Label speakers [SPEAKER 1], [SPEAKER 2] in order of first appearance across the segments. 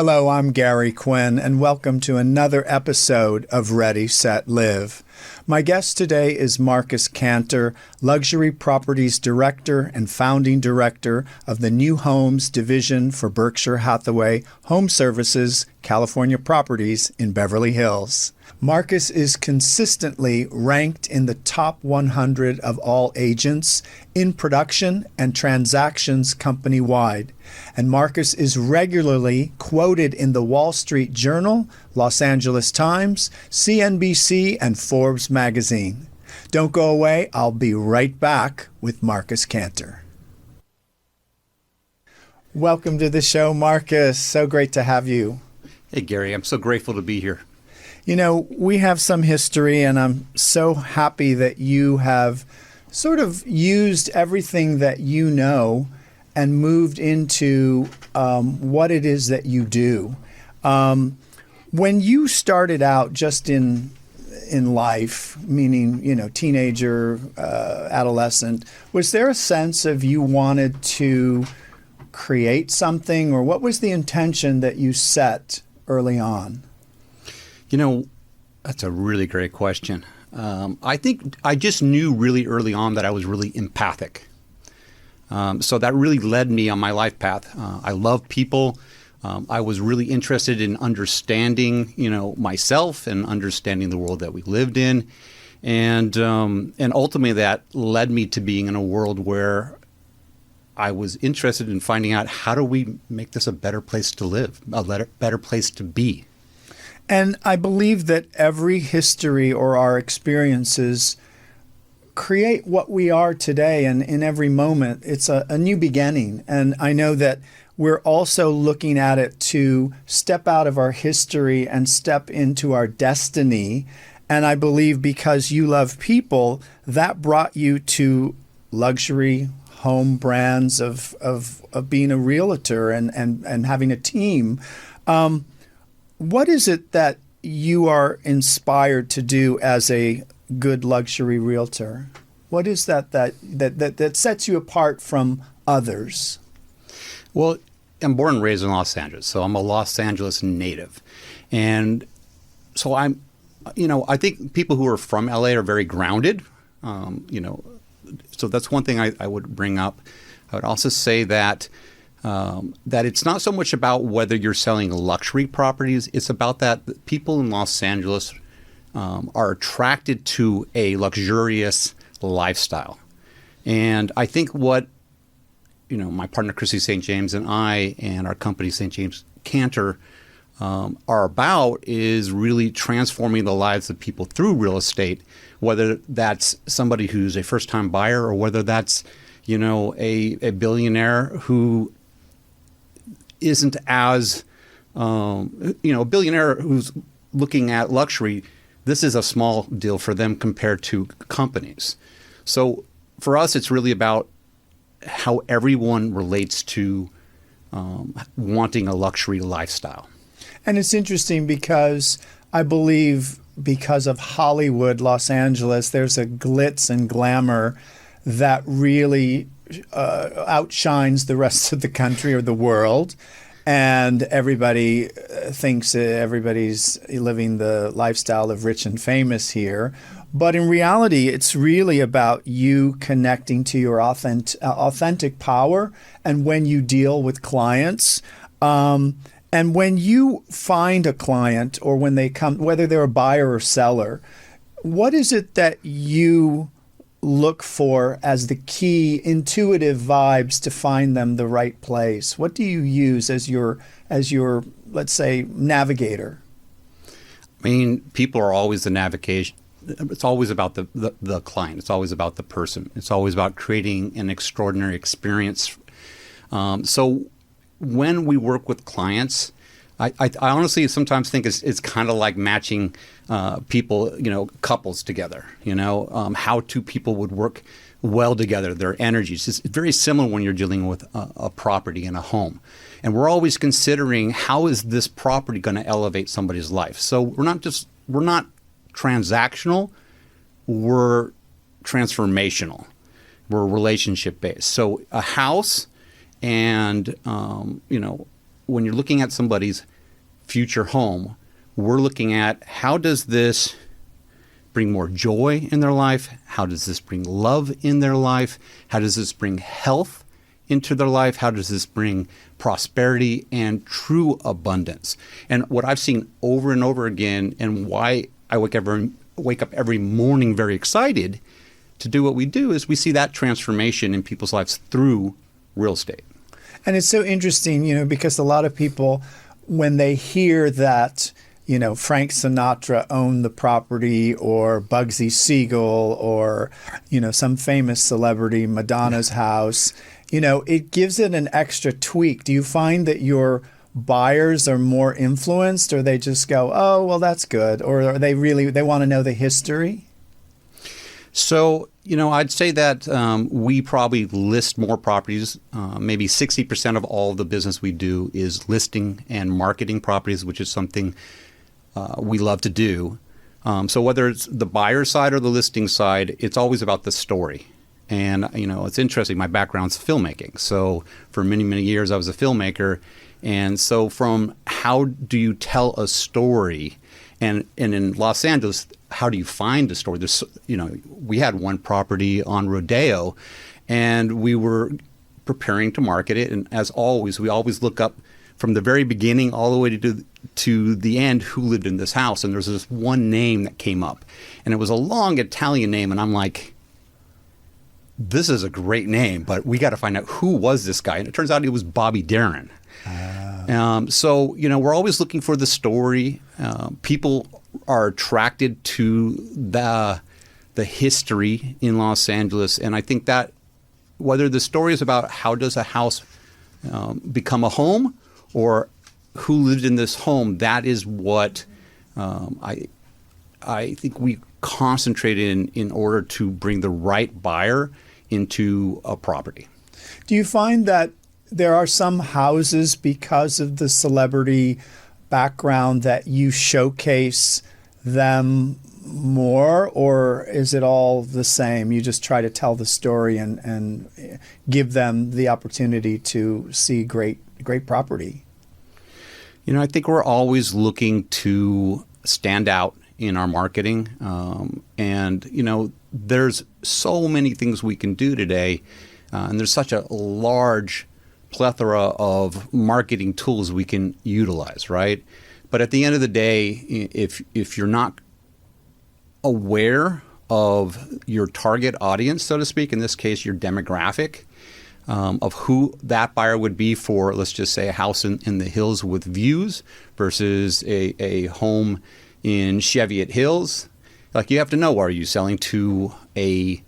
[SPEAKER 1] Hello, I'm Gary Quinn, and welcome to another episode of Ready, Set, Live. My guest today is Markus Canter, Luxury Properties Director and Founding Director of the New Homes Division for Berkshire Hathaway HomeServices, California Properties in Beverly Hills. Markus is consistently ranked in the top 100 of all agents in production and transactions company-wide. And Markus is regularly quoted in the Wall Street Journal, Los Angeles Times, CNBC, and Forbes magazine. Don't go away. I'll be right back with Markus Canter. Welcome to the show, Markus. So great to have you.
[SPEAKER 2] Hey, Gary. I'm so grateful to be here.
[SPEAKER 1] You know, we have some history, and I'm so happy that you have sort of used everything that you know and moved into what it is that you do. When you started out just in life, meaning, you know, teenager, adolescent, was there a sense of you wanted to create something, or what was the intention that you set early on?
[SPEAKER 2] You know, that's a really great question. I think I just knew really early on that I was really empathic. So that really led me on my life path. I love people. I was really interested in understanding, you know, myself and understanding the world that we lived in. And ultimately that led me to being in a world where I was interested in finding out, how do we make this a better place to live, a better place to be?
[SPEAKER 1] And I believe that every history or our experiences create what we are today, and in every moment it's a new beginning. And I know that we're also looking at it to step out of our history and step into our destiny. And I believe because you love people, that brought you to luxury home brands of being a realtor and having a team. What is it that you are inspired to do as a good luxury realtor? What is that sets you apart from others?
[SPEAKER 2] Well, I'm born and raised in Los Angeles, so I'm a Los Angeles native. And so I think people who are from LA are very grounded, so that's one thing I would bring up. I would also say that it's not so much about whether you're selling luxury properties. It's about that people in Los Angeles are attracted to a luxurious lifestyle. And I think what, my partner Chrissy St. James and I and our company St. James Canter are about is really transforming the lives of people through real estate, whether that's somebody who's a first-time buyer or whether that's, a billionaire who isn't as, a billionaire who's looking at luxury. This is a small deal for them compared to companies. So for us, it's really about how everyone relates to wanting a luxury lifestyle.
[SPEAKER 1] And it's interesting because I believe because of Hollywood, Los Angeles, there's a glitz and glamour that really outshines the rest of the country or the world. And everybody thinks everybody's living the lifestyle of rich and famous here. But in reality, it's really about you connecting to your authentic power. And when you deal with clients, and when you find a client or when they come, whether they're a buyer or seller, what is it that you look for as the key intuitive vibes to find them the right place? What do you use as your let's say, navigator?
[SPEAKER 2] I mean, people are always the navigation. It's always about the client. It's always about the person. It's always about creating an extraordinary experience. So when we work with clients, I honestly sometimes think it's kind of like matching people, couples together. How two people would work well together, their energies. It's very similar when you're dealing with a property and a home. And we're always considering, how is this property going to elevate somebody's life? So we're not transactional, we're transformational. We're relationship based. So a house and when you're looking at somebody's future home, we're looking at how does this bring more joy in their life? How does this bring love in their life? How does this bring health into their life? How does this bring prosperity and true abundance? And what I've seen over and over again, and why I wake up every morning very excited to do what we do, is we see that transformation in people's lives through real estate.
[SPEAKER 1] And it's so interesting, because a lot of people, when they hear that, Frank Sinatra owned the property, or Bugsy Siegel, or, some famous celebrity, Madonna's house, it gives it an extra tweak. Do you find that your buyers are more influenced, or they just go, oh, well, that's good? Or are they want to know the history?
[SPEAKER 2] So, I'd say that we probably list more properties. Maybe 60% of all the business we do is listing and marketing properties, which is something we love to do. So whether it's the buyer side or the listing side, it's always about the story. And, it's interesting. My background's filmmaking. So for many, many years, I was a filmmaker. And so from how do you tell a story, and in Los Angeles, how do you find a story? There's, we had one property on Rodeo, and we were preparing to market it. And as always, we always look up from the very beginning all the way to the end who lived in this house. And there's this one name that came up, and it was a long Italian name. And I'm like, this is a great name, but we got to find out who was this guy. And it turns out it was Bobby Darin. So, we're always looking for the story. People are attracted to the history in Los Angeles. And I think that whether the story is about how does a house become a home, or who lived in this home, that is what I think we concentrate in order to bring the right buyer into a property.
[SPEAKER 1] Do you find that there are some houses, because of the celebrity background, that you showcase them more, or is it all the same? You just try to tell the story and give them the opportunity to see great property?
[SPEAKER 2] I think we're always looking to stand out in our marketing. And, there's so many things we can do today. And there's such a large plethora of marketing tools we can utilize, right? But at the end of the day, if you're not aware of your target audience, so to speak, in this case, your demographic, of who that buyer would be for, let's just say, a house in the hills with views versus a home in Cheviot Hills, like, you have to know, are you selling to a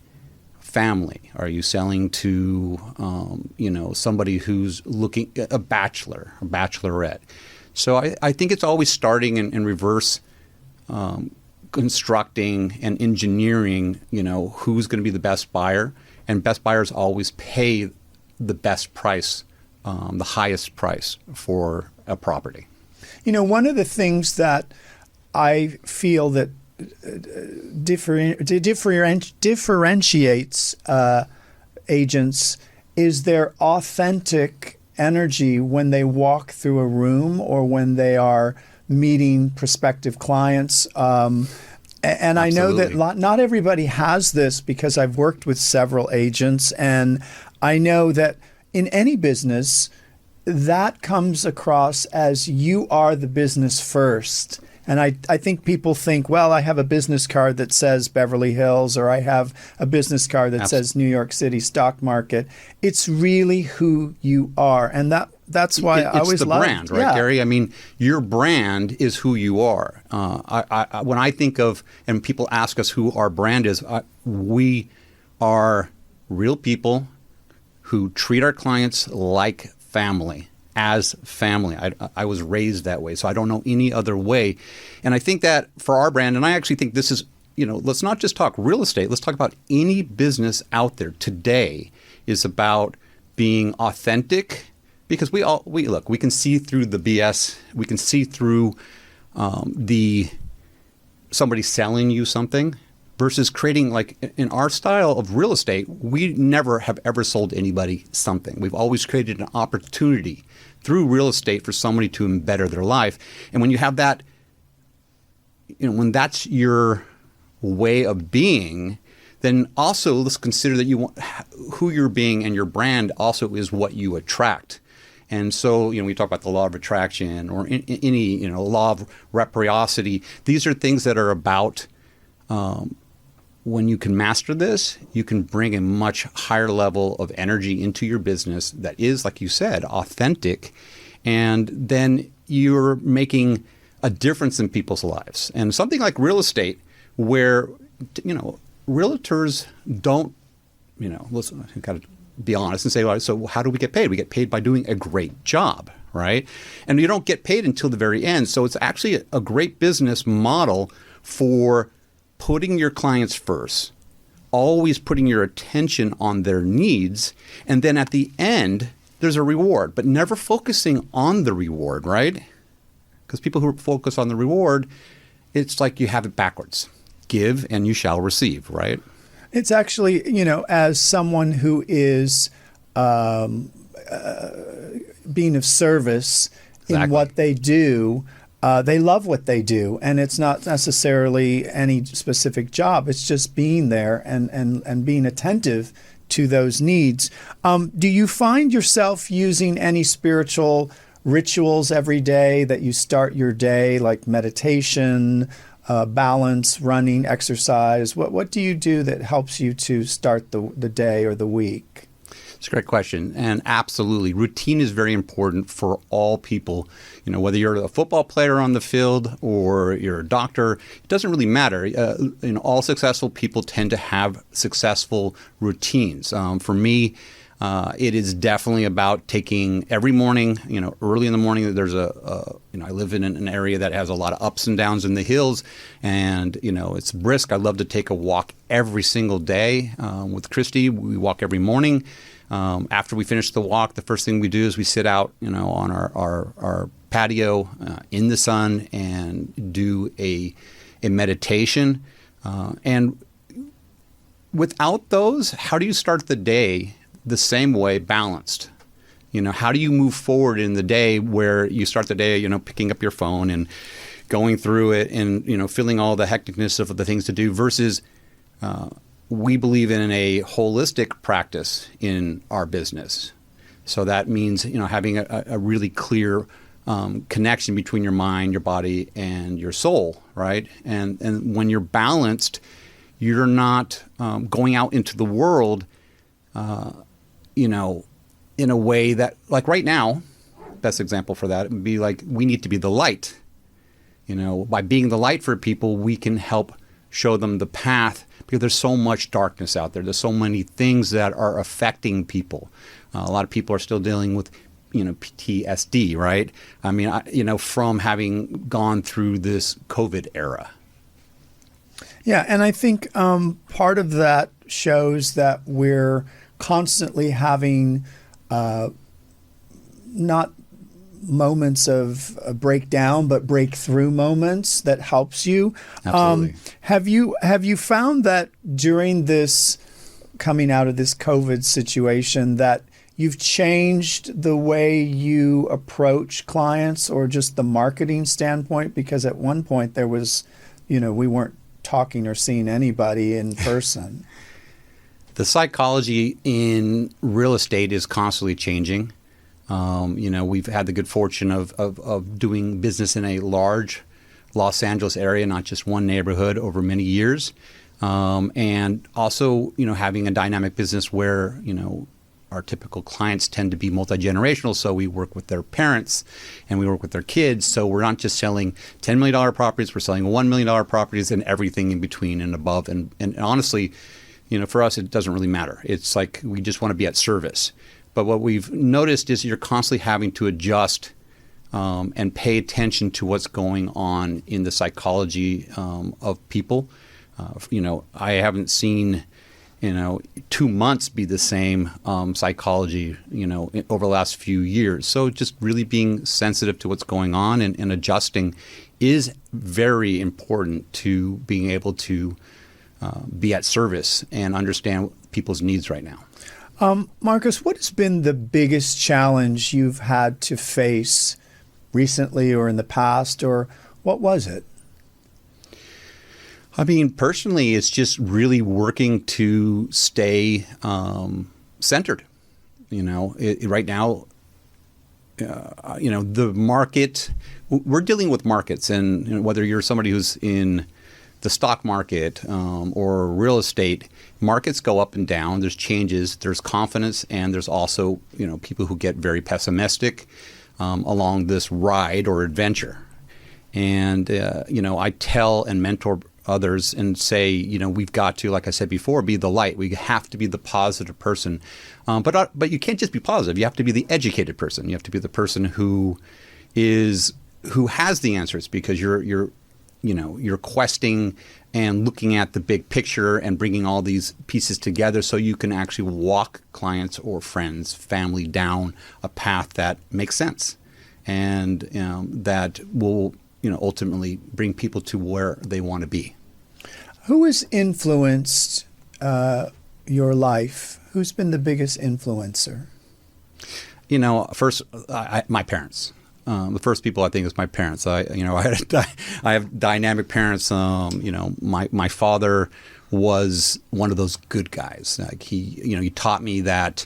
[SPEAKER 2] family? Are you selling to, somebody who's looking, a bachelor, a bachelorette? So I think it's always starting in reverse constructing and engineering, who's going to be the best buyer. And best buyers always pay the best price, the highest price for a property.
[SPEAKER 1] One of the things that I feel that differentiates agents is their authentic energy when they walk through a room or when they are meeting prospective clients. And I know that not everybody has this, because I've worked with several agents, and I know that in any business, that comes across as you are the business first. And I think people think, well, I have a business card that says Beverly Hills, or I have a business card that says New York City stock market. It's really who you are. And that's why I always love it.
[SPEAKER 2] It's the brand, right, Gary? I mean, your brand is who you are. When I think of, and people ask us who our brand is, we are real people who treat our clients like family. As family. I was raised that way, so I don't know any other way. And I think that for our brand, and I actually think this is, let's not just talk real estate, let's talk about any business out there today is about being authentic, because we can see through the BS, we can see through somebody selling you something, versus creating, like in our style of real estate, we never have ever sold anybody something. We've always created an opportunity through real estate for somebody to better their life. And when you have that, when that's your way of being, then also let's consider that you want who you're being, and your brand also is what you attract. And so, we talk about the law of attraction or any, law of reciprocity. These are things that are about when you can master this, you can bring a much higher level of energy into your business that is, like you said, authentic. And then you're making a difference in people's lives. And something like real estate, where, realtors don't, listen, you've got to be honest and say, well, so how do we get paid? We get paid by doing a great job, right? And you don't get paid until the very end. So it's actually a great business model for putting your clients first, always putting your attention on their needs. And then at the end, there's a reward, but never focusing on the reward, right? Because people who focus on the reward, it's like you have it backwards. Give and you shall receive, right?
[SPEAKER 1] It's actually, as someone who is being of service in what they do, they love what they do. And it's not necessarily any specific job. It's just being there and being attentive to those needs. Do you find yourself using any spiritual rituals every day that you start your day, like meditation, balance, running, exercise? What do you do that helps you to start the day or the week?
[SPEAKER 2] It's a great question. And absolutely, routine is very important for all people. Whether you're a football player on the field or you're a doctor, it doesn't really matter. All successful people tend to have successful routines. For me, it is definitely about taking every morning, early in the morning. There's I live in an area that has a lot of ups and downs in the hills, and, it's brisk. I love to take a walk every single day. With Christy, we walk every morning. After we finish the walk, the first thing we do is we sit out, on our patio in the sun and do a meditation. And without those, how do you start the day the same way, balanced? How do you move forward in the day where you start the day, picking up your phone and going through it and, feeling all the hecticness of the things to do versus we believe in a holistic practice in our business. So that means, having a really clear connection between your mind, your body, and your soul, right? And when you're balanced, you're not going out into the world in a way that, like right now, best example for that would be like, we need to be the light. By being the light for people, we can help show them the path, because there's so much darkness out there. There's so many things that are affecting people. A lot of people are still dealing with, PTSD, right? I mean, from having gone through this COVID era.
[SPEAKER 1] Yeah, and I think part of that shows that we're constantly having not moments of breakdown, but breakthrough moments that helps you.
[SPEAKER 2] Absolutely.
[SPEAKER 1] Have you found that during this coming out of this COVID situation that you've changed the way you approach clients or just the marketing standpoint? Because at one point there was, we weren't talking or seeing anybody in person.
[SPEAKER 2] The psychology in real estate is constantly changing. We've had the good fortune of doing business in a large Los Angeles area, not just one neighborhood, over many years. And also, having a dynamic business where, our typical clients tend to be multi-generational. So we work with their parents and we work with their kids. So we're not just selling $10 million properties, we're selling $1 million properties and everything in between and above. And honestly, for us, it doesn't really matter. It's like we just want to be at service. But what we've noticed is you're constantly having to adjust and pay attention to what's going on in the psychology of people. I haven't seen, 2 months be the same psychology, over the last few years. So just really being sensitive to what's going on and adjusting is very important to being able to be at service and understand people's needs right now.
[SPEAKER 1] Markus, what has been the biggest challenge you've had to face recently or in the past, or what was it?
[SPEAKER 2] I mean, personally, it's just really working to stay centered. Right now, the market, we're dealing with markets, and whether you're somebody who's in the stock market or real estate, markets go up and down. There's changes, there's confidence, and there's also, people who get very pessimistic along this ride or adventure. And, I tell and mentor others and say, we've got to, like I said before, be the light. We have to be the positive person. But you can't just be positive. You have to be the educated person. You have to be the person who has the answers, because you're questing and looking at the big picture and bringing all these pieces together so you can actually walk clients or friends, family down a path that makes sense, and that will ultimately bring people to where they want to be.
[SPEAKER 1] Who has influenced your life? Who's been the biggest influencer?
[SPEAKER 2] First, my parents. The first people I think is my parents. I have dynamic parents. My father was one of those good guys. Like he taught me that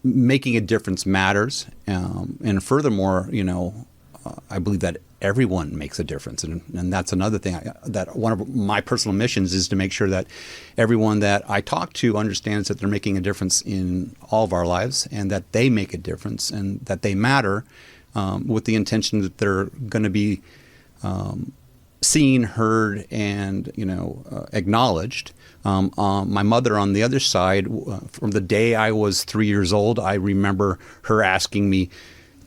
[SPEAKER 2] making a difference matters, and furthermore, I believe that everyone makes a difference, and that's another thing. That one of my personal missions is to make sure that everyone that I talk to understands that they're making a difference in all of our lives, and that they make a difference, and that they matter, with the intention that they're going to be seen, heard, and acknowledged. My mother, on the other side, from the day I was 3 years old, I remember her asking me,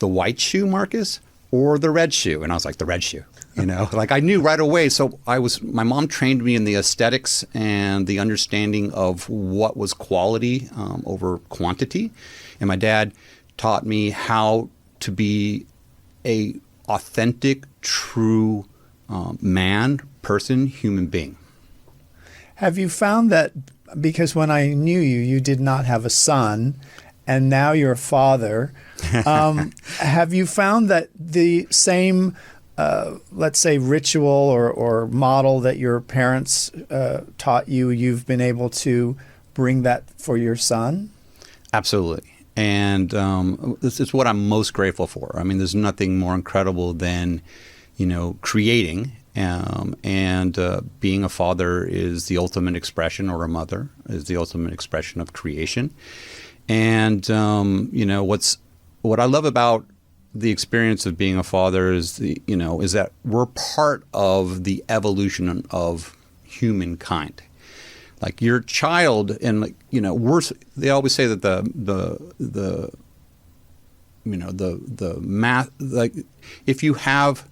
[SPEAKER 2] "The white shoe, Marcus, or the red shoe?" And I was like, "The red shoe." Like I knew right away. So my mom trained me in the aesthetics and the understanding of what was quality over quantity. And my dad taught me how to be a authentic, true man, person, human being.
[SPEAKER 1] Have you found that, because when I knew you, you did not have a son, and now you're a father, have you found that the same, let's say, ritual or model that your parents taught you, you've been able to bring that for your son?
[SPEAKER 2] Absolutely. And this is what I'm most grateful for. I mean, there's nothing more incredible than, creating. And being a father is the ultimate expression, or a mother is the ultimate expression of creation. And, what I love about the experience of being a father is is that we're part of the evolution of humankind. Like your child, and they always say that the math, like if you have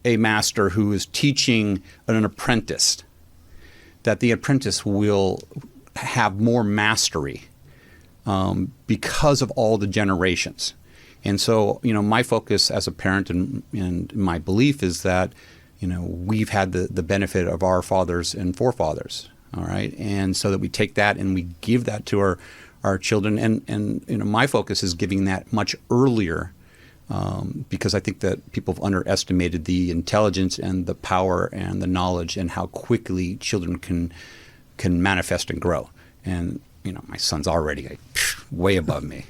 [SPEAKER 2] a master who is teaching an apprentice, that the apprentice will have more mastery because of all the generations. And so, my focus as a parent and my belief is that, we've had the benefit of our fathers and forefathers. All right. And so that we take that and we give that to our children. And my focus is giving that much earlier, because I think that people have underestimated the intelligence and the power and the knowledge and how quickly children can manifest and grow. And my son's already way above me.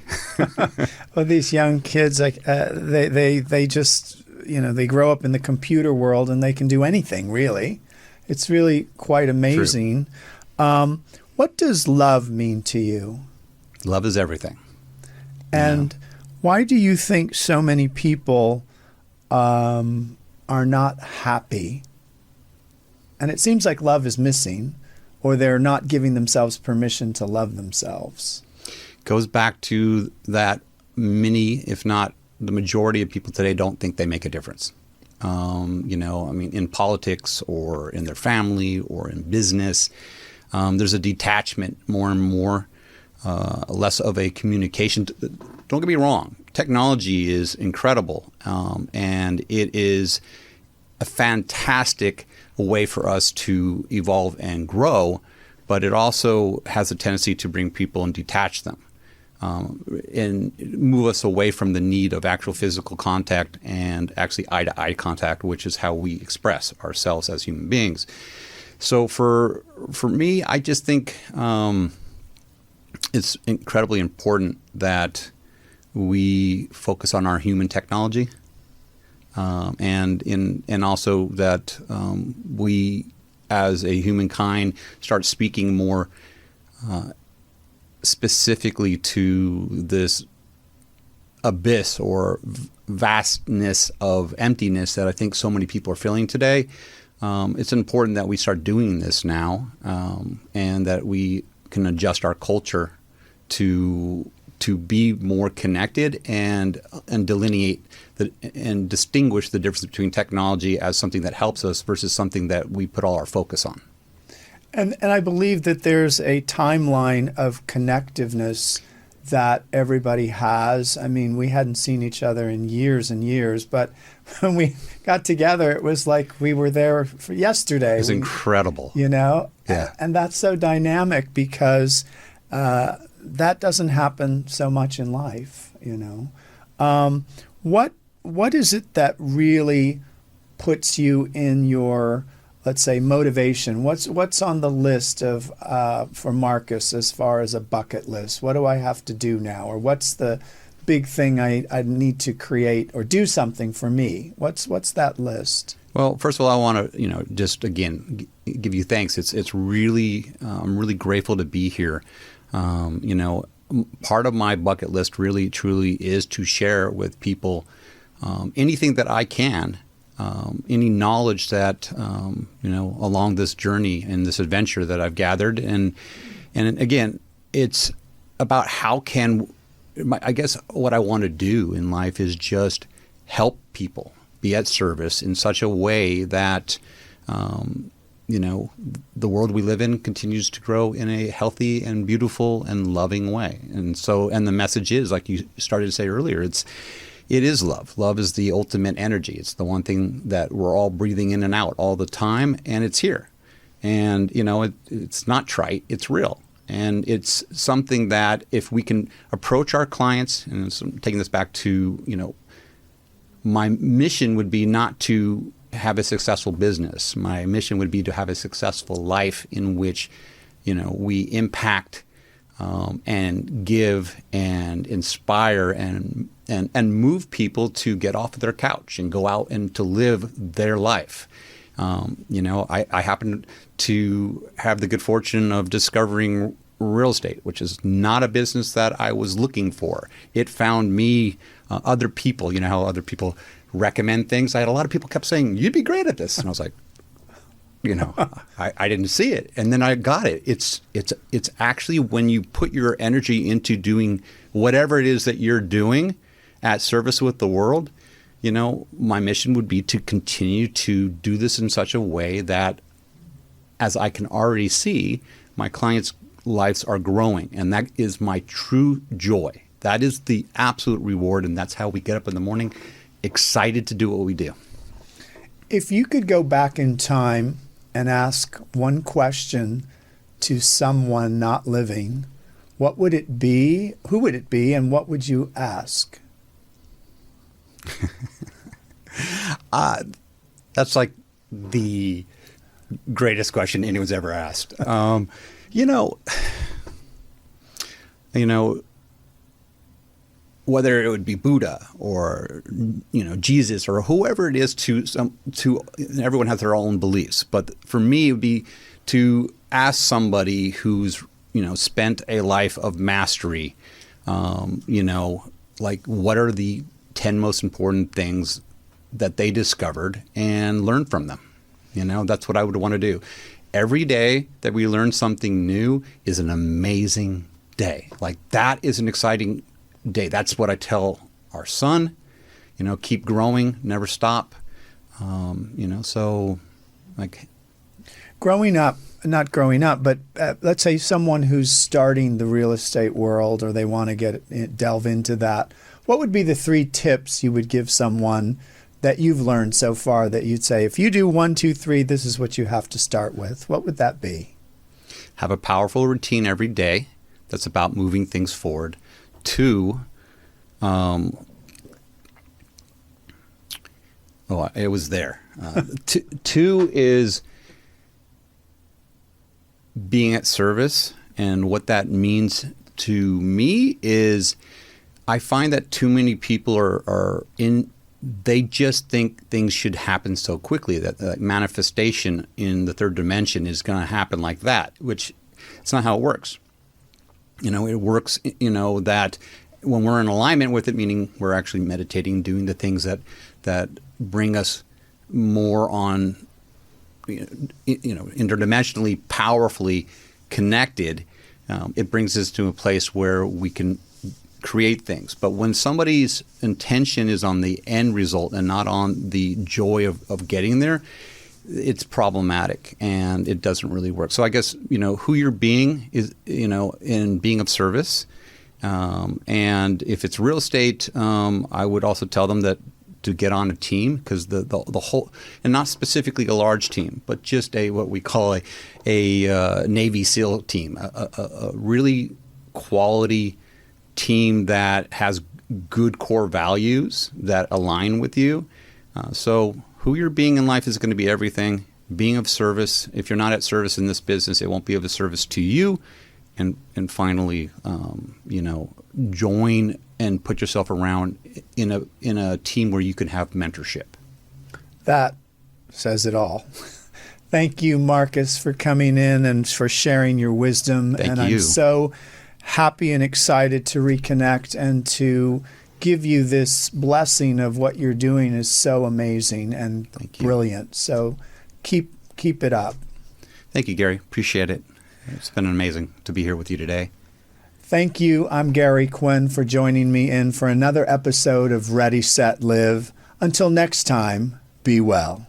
[SPEAKER 1] Well, these young kids, like they just they grow up in the computer world and they can do anything, really. It's really quite amazing. What does love mean to you?
[SPEAKER 2] Love is everything.
[SPEAKER 1] And why do you think so many people are not happy? And it seems like love is missing, or they're not giving themselves permission to love themselves.
[SPEAKER 2] Goes back to that if not the majority of people today don't think they make a difference. In politics or in their family or in business, there's a detachment more and more, less of a communication. Don't get me wrong. Technology is incredible, and it is a fantastic way for us to evolve and grow. but it also has a tendency to bring people and detach them, and move us away from the need of actual physical contact and actually eye-to-eye contact, which is how we express ourselves as human beings. So for me, I just think it's incredibly important that we focus on our human technology, and also that we, as a humankind, start speaking more specifically to this abyss or vastness of emptiness that I think so many people are feeling today. It's important that we start doing this now, and that we can adjust our culture to be more connected and delineate and distinguish the difference between technology as something that helps us versus something that we put all our focus on.
[SPEAKER 1] And I believe that there's a timeline of connectiveness that everybody has. I mean, we hadn't seen each other in years and years, but when we got together, it was like we were there for yesterday.
[SPEAKER 2] It was incredible.
[SPEAKER 1] You know?
[SPEAKER 2] Yeah.
[SPEAKER 1] And that's so dynamic because that doesn't happen so much in life, you know. What is it that really puts you in your, let's say, motivation? What's on the list of for Markus as far as a bucket list? What do I have to do now? Or what's the big thing I need to create or do something for me? What's that list?
[SPEAKER 2] Well, first of all, I want to, just again give you thanks. It's really I'm really grateful to be here. Part of my bucket list really truly is to share with people anything that I can, any knowledge that along this journey and this adventure that I've gathered, and again, it's about I guess what I want to do in life is just help people, be at service in such a way that the world we live in continues to grow in a healthy and beautiful and loving way. And the message is, like you started to say earlier, it is love. Love is the ultimate energy. It's the one thing that we're all breathing in and out all the time, and it's here. And, it's not trite, it's real. And it's something that if we can approach our clients, and so taking this back to, my mission would be not to have a successful business. My mission would be to have a successful life in which, we impact and give and inspire and move people to get off of their couch and go out and to live their life. I happen to have the good fortune of discovering real estate, which is not a business that I was looking for. It found me. Other people, how other people recommend things. I had a lot of people kept saying, "You'd be great at this," and I was like, I didn't see it, and then I got it. It's actually when you put your energy into doing whatever it is that you're doing at service with the world. My mission would be to continue to do this in such a way that, as I can already see, my clients' lives are growing, and that is my true joy. That is the absolute reward, and that's how we get up in the morning, excited to do what we do.
[SPEAKER 1] If you could go back in time and ask one question to someone not living, what would it be? Who would it be? And what would you ask?
[SPEAKER 2] That's like the greatest question anyone's ever asked. Whether it would be Buddha or Jesus or whoever it is, to everyone has their own beliefs, but for me it would be to ask somebody who's spent a life of mastery, like what are the 10 most important things that they discovered, and learn from them. That's what I would want to do. Every day that we learn something new is an amazing day. Like, that is an exciting day. That's what I tell our son, keep growing, never stop. So like
[SPEAKER 1] growing up, not growing up, but let's say someone who's starting the real estate world, or they want to delve into that. What would be the 3 tips you would give someone that you've learned so far that you'd say, if you do 1, 2, 3, this is what you have to start with? What would that be?
[SPEAKER 2] have a powerful routine every day that's about moving things forward. 2, it was there. 2 is being at service, and what that means to me is I find that too many people they just think things should happen so quickly, that manifestation in the third dimension is going to happen like that, which it's not how it works. It works, that when we're in alignment with it, meaning we're actually meditating, doing the things that bring us more on, interdimensionally, powerfully connected, it brings us to a place where we can create things. But when somebody's intention is on the end result and not on the joy of getting there, it's problematic and it doesn't really work. So I guess, who you're being is, in being of service. And if it's real estate, I would also tell them that to get on a team, because the whole, and not specifically a large team, but just what we call a Navy SEAL team, a really quality team that has good core values that align with you. So who you're being in life is going to be everything. Being of service. If you're not at service in this business, it won't be of service to you. And finally, join and put yourself around in a team where you can have mentorship.
[SPEAKER 1] That says it all. Thank you, Markus, for coming in and for sharing your wisdom.
[SPEAKER 2] Thank you.
[SPEAKER 1] I'm so happy and excited to reconnect and to give you this blessing of what you're doing is so amazing and brilliant. So keep it up.
[SPEAKER 2] Thank you, Gary. Appreciate it. It's been amazing to be here with you today.
[SPEAKER 1] Thank you. I'm Gary Quinn for joining me in for another episode of Ready, Set, Live. Until next time, be well.